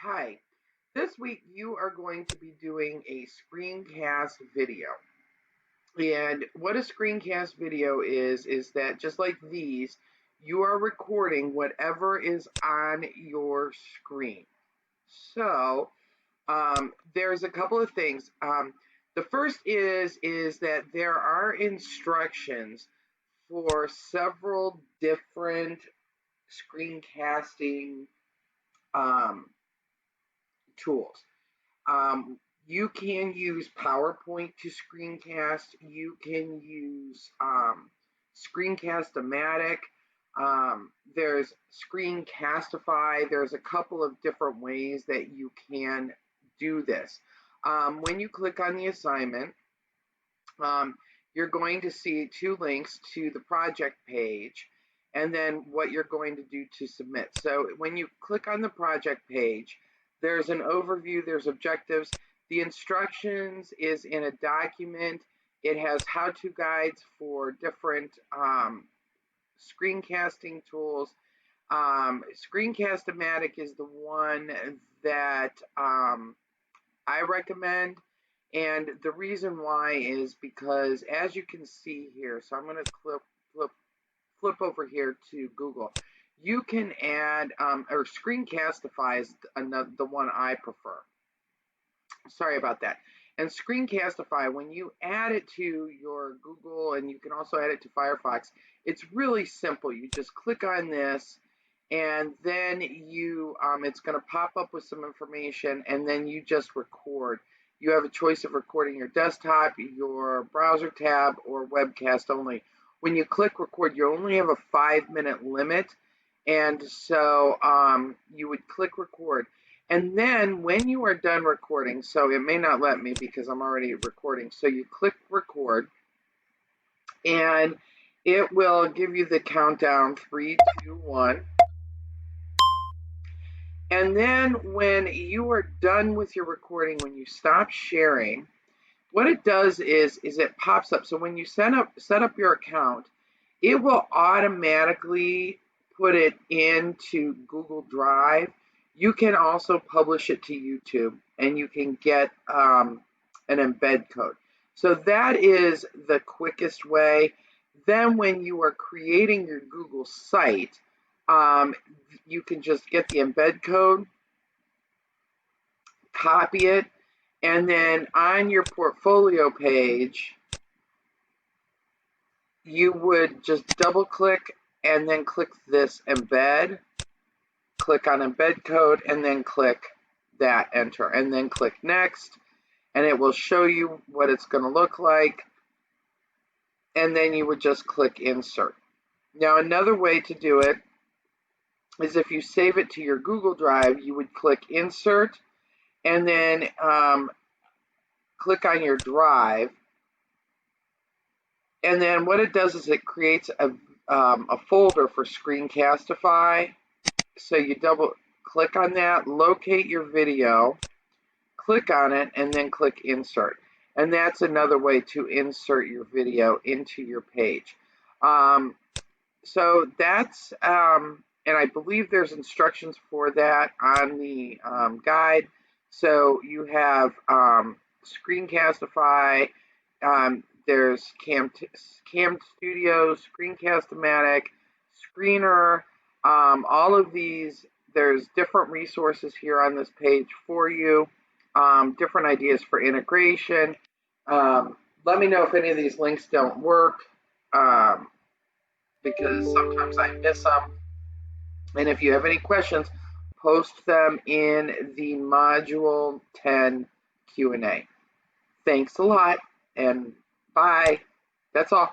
Hi, this week you are going to be doing a screencast video. And what a screencast video is that just like these, you are recording whatever is on your screen. So there's a couple of things. The first is that there are instructions for several different screencasting um, tools. You can use PowerPoint to screencast. You can use Screencast-O-Matic. There's Screencastify. There's a couple of different ways that you can do this. When you click on the assignment, you're going to see two links to the project page and then what you're going to do to submit. So when you click on the project page, there's an overview, there's objectives. The instructions is in a document. It has how-to guides for different screencasting tools. Screencast-O-Matic is the one that I recommend. And the reason why is because, as you can see here, so I'm going to flip over here to Google. You can add, or Screencastify is the one I prefer. Sorry about that. And Screencastify, when you add it to your Google, and you can also add it to Firefox, it's really simple. You just click on this, and then it's going to pop up with some information, and then you just record. You have a choice of recording your desktop, your browser tab, or webcast only. When you click record, you only have a 5-minute limit, and so you would click record. And then when you are done recording, so it may not let me because I'm already recording, so you click record, and it will give you the countdown, 3, 2, 1. And then when you are done with your recording, when you stop sharing, what it does is it pops up. So when you set up your account, it will automatically put it into Google Drive. You can also publish it to YouTube, and you can get an embed code. So that is the quickest way. Then when you are creating your Google site, you can just get the embed code, copy it, and then on your portfolio page, you would just double click and then click this embed, click on embed code, and then click that, enter, and then click next, and it will show you what it's going to look like, and then you would just click insert. Now another way to do it is if you save it to your Google Drive, you would click insert, and then click on your drive, and then what it does is it creates a folder for Screencastify. So you double click on that, locate your video, click on it, and then click insert. And that's another way to insert your video into your page. So that's, and I believe there's instructions for that on the guide. So you have Screencastify, there's Cam Studio, Screencast-O-Matic, Screener, all of these. There's different resources here on this page for you, different ideas for integration. Let me know if any of these links don't work, because sometimes I miss them. And if you have any questions, post them in the Module 10 Q&A. Thanks a lot, and bye. That's all.